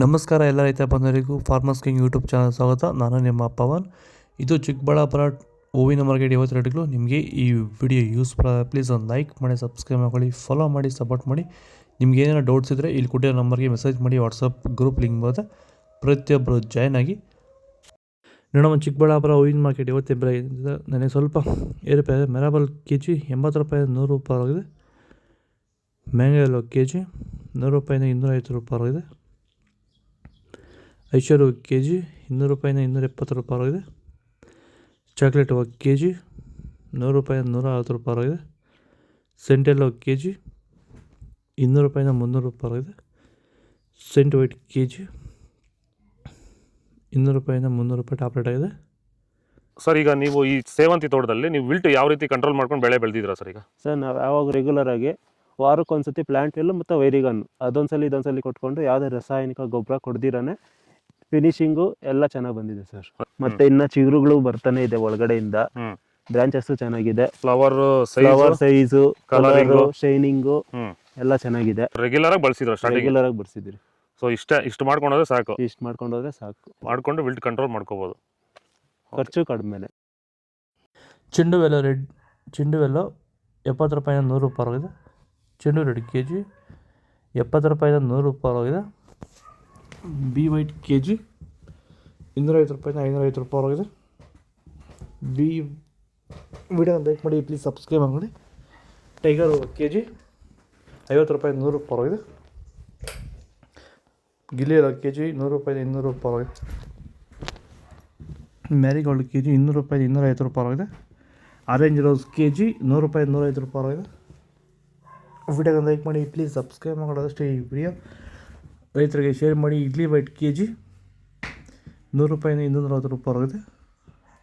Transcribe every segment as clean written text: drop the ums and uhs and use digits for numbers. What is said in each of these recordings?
ನಮಸ್ಕಾರ ಎಲ್ಲ ರೈತ ಬಂಧುಗಳಿಗೂ ಫಾರ್ಮರ್ಸ್ ಕಿಂಗ್ ಯೂಟ್ಯೂಬ್ ಚಾನಲ್ ಸ್ವಾಗತ. ನಾನು ನಿಮ್ಮ ಪವನ್. ಇದು ಚಿಕ್ಕಬಳ್ಳಾಪುರ ಹೂವಿನ ಮಾರ್ಕೆಟ್ 50 ರೇಟ್ಗಳು. ನಿಮಗೆ ಈ ವಿಡಿಯೋ ಯೂಸ್ಫುಲ್ ಆದರೆ ಪ್ಲೀಸ್ ಒಂದು ಲೈಕ್ ಮಾಡಿ, ಸಬ್ಸ್ಕ್ರೈಬ್ ಮಾಡ್ಕೊಳ್ಳಿ, ಫಾಲೋ ಮಾಡಿ, ಸಪೋರ್ಟ್ ಮಾಡಿ. ನಿಮ್ಗೆ ಏನಾರ ಡೌಟ್ಸ್ ಇದ್ದರೆ ಇಲ್ಲಿ ಕೊಟ್ಟಿರೋ ನಂಬರ್ಗೆ ಮೆಸೇಜ್ ಮಾಡಿ. ವಾಟ್ಸಪ್ ಗ್ರೂಪ್ ಲಿಂಕ್ ಬರುತ್ತೆ, ಪ್ರತಿಯೊಬ್ಬರು ಜಾಯ್ನ್ ಆಗಿ. ನೋಡೋಣ, ಚಿಕ್ಕಬಳ್ಳಾಪುರ ಹೂವಿನ ಮಾರ್ಕೆಟ್ 50 ಬೆಲೆ ನನಗೆ ಸ್ವಲ್ಪ ಏರುಪೇರು. ಮೆರಾಬಲ್ ಕೆ ಜಿ 80 ರೂಪಾಯಿ 100 ರೂಪಾಯಿ ಆಗಿದೆ. ಮ್ಯಾಂಗೋ ಎಲ್ಲೋ ಕೆ ಜಿ 100 ರೂಪಾಯಿಂದ 250 ರೂಪಾಯಿ ಆಗಿದೆ. ಐಶ್ವರ್ಯ ಕೆ ಜಿ 200 ರೂಪಾಯಿಂದ 270 ರೂಪಾಯಿ ಆಗಿದೆ. ಚಾಕ್ಲೇಟ್ ಕೆ ಜಿ 100 ರೂಪಾಯಿಂದ 160 ರೂಪಾಯಿ ಆಗಿದೆ. ಸೆಂಟೆಲ್ಲೋ ಕೆ ಜಿ 200 ರೂಪಾಯಿಂದ 300 ರೂಪಾಯಿ ಆಗಿದೆ. ಸೆಂಟ್ ವೈಟ್ ಕೆ ಜಿ 200 ರೂಪಾಯಿಂದ 300 ರೂಪಾಯಿ ಟಾಪ್ ರೇಟ್ ಆಗಿದೆ. ಸರ್, ಈಗ ನೀವು ಈ ಸೇವಂತಿ ತೋಟದಲ್ಲಿ ನೀವು ವಿಲ್ಟ್ ಯಾವ ರೀತಿ ಕಂಟ್ರೋಲ್ ಮಾಡ್ಕೊಂಡು ಬೆಳೆ ಬೆಳೆದಿದ್ದೀರಾ ಸರ್? ಈಗ ಸರ್, ನಾವು ಯಾವಾಗ ರೆಗ್ಯುಲರ್ ಆಗಿ ವಾರಕ್ಕೊಂದ್ಸತಿ ಪ್ಲಾಂಟ್ ಎಲ್ಲ ಮತ್ತು ವೈರಿಗನ್ ಅದೊಂದ್ಸಲಿ ಇದೊಂದ್ಸಲಿ ಕೊಟ್ಕೊಂಡು ಯಾವುದೇ ರಾಸಾಯನಿಕ ಗೊಬ್ಬರ ಕೊಡ್ದಿರಾನೆ ಫಿನಿಶಿಂಗು ಎಲ್ಲ ಚೆನ್ನಾಗಿ ಬಂದಿದೆ ಸರ್. ಮತ್ತೆ ಇನ್ನ ಚಿಗುರುಗಳು ಬರ್ತಾನೆ ಇದೆ ಒಳಗಡೆಯಿಂದ. ಬ್ರಾಂಚಸ್ ಚೆನ್ನಾಗಿದೆ. ಫ್ಲವರ್ ಸೈಜು, ಕಲರ್, ಶೈನಿಂಗು ಎಲ್ಲ ಚೆನ್ನಾಗಿದೆ. ರೆಗ್ಯುಲರ್ ಆಗಿ ಬಳಸಿದ್ರು ರೆಗ್ಯುಲರ್ ಆಗಿ ಬರ್ಸಿದ್ರಿ. ಸೊ ಇಷ್ಟು ಮಾಡ್ಕೊಂಡ್ರೆ ಸಾಕು. ಇಷ್ಟು ಮಾಡ್ಕೊಂಡೋದ್ರೆ ಸಾಕು. ಮಾಡ್ಕೊಂಡು ವಿಲ್ಟ್ ಕಂಟ್ರೋಲ್ ಮಾಡ್ಕೋಬಹುದು. ಖರ್ಚು ಕಡಿಮೆ. ಚೆಂಡು ವೆಲ್ಲೋ 70 ರೂಪಾಯಿಂದ 100 ರೂಪಾಯಿ ಆಗಿದೆ. ಚೆಂಡು ರೆಡ್ ಕೆ ಜಿ 70 ರೂಪಾಯಿಂದ 100 ರೂಪಾಯಿ ಆಗಿದೆ. ಬಿ ವೈಟ್ ಕೆ ಜಿ 250 ರೂಪಾಯಿಂದ 550 ರೂಪಾಯಿ ಆಗಿದೆ. ವಿಡಿಯೋ ಲೈಕ್ ಮಾಡಿ, ಪ್ಲೀಸ್ ಸಬ್ಸ್ಕ್ರೈಬ್ ಮಾಡಿ. ಟೈಗರ್ ಕೆ ಜಿ 50 ರೂಪಾಯಿಂದ 100 ರೂಪಾಯಿ ಆಗಿದೆ. ಗಿಲಿಯರ ಕೆ ಜಿ 100 ರೂಪಾಯಿಂದ 200 ರೂಪಾಯಿ ಆಗಿದೆ. ಮ್ಯಾರಿಗೋಲ್ಡ್ ಕೆ ಜಿ 200 ರೂಪಾಯಿಂದ 250 ರೂಪಾಯಿ ಆಗಿದೆ. ಆರೆಂಜ್ ರೋಸ್ ಕೆ ಜಿ 100 ರೂಪಾಯಿಂದ 105 ರೂಪಾಯಿ ಆಗಿದೆ. ವಿಡಿಯೋಗೆ ಲೈಕ್ ಮಾಡಿ, ಪ್ಲೀಸ್ ಸಬ್ಸ್ಕ್ರೈಬ್ ಮಾಡೋದಷ್ಟೇ. ಈ ವಿಡಿಯೋ ರೈತರಿಗೆ ಶೇರ್ ಮಾಡಿ. ಇಡ್ಲಿ ವೈಟ್ ಕೆ ಜಿ 100 ರೂಪಾಯಿಂದ 240 ರೂಪಾಯಿ ಆಗಿದೆ.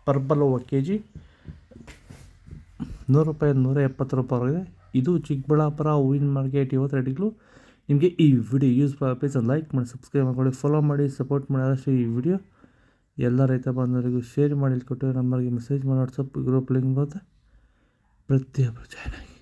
ಪರ್ಪಲ್ ಹೂವು ಕೆ ಜಿ 100 ರೂಪಾಯಿಂದ 170 ರೂಪಾಯಿ ಆಗಿದೆ. ಇದು ಚಿಕ್ಕಬಳ್ಳಾಪುರ ಹೂವಿನ ಮಾರ್ಕೆಟ್ 50 ರೇಟ್ಗಳು. ನಿಮಗೆ ಈ ವಿಡಿಯೋ ಯೂಸ್ಫುಲ್ ಪ್ಲೀಸ್ ಒಂದು ಲೈಕ್ ಮಾಡಿ, ಸಬ್ಸ್ಕ್ರೈಬ್ ಮಾಡಿ, ಫಾಲೋ ಮಾಡಿ, ಸಪೋರ್ಟ್ ಮಾಡಿ. ಅದಷ್ಟೇ ಈ ವಿಡಿಯೋ ಎಲ್ಲ ರೈತ ಬಂಧುಗಳಿಗೂ ಶೇರ್ ಮಾಡಿ. ಕೊಟ್ಟಿರೋ ನಂಬರ್ಗೆ ಮೆಸೇಜ್ ಮಾಡಿ. ವಾಟ್ಸಪ್ ಗ್ರೂಪ್ ಲಿಂಕ್ ಬರುತ್ತೆ, ಪ್ರತಿಯೊಬ್ಬರು ಜಾಯ್ನ್ ಆಗಿ.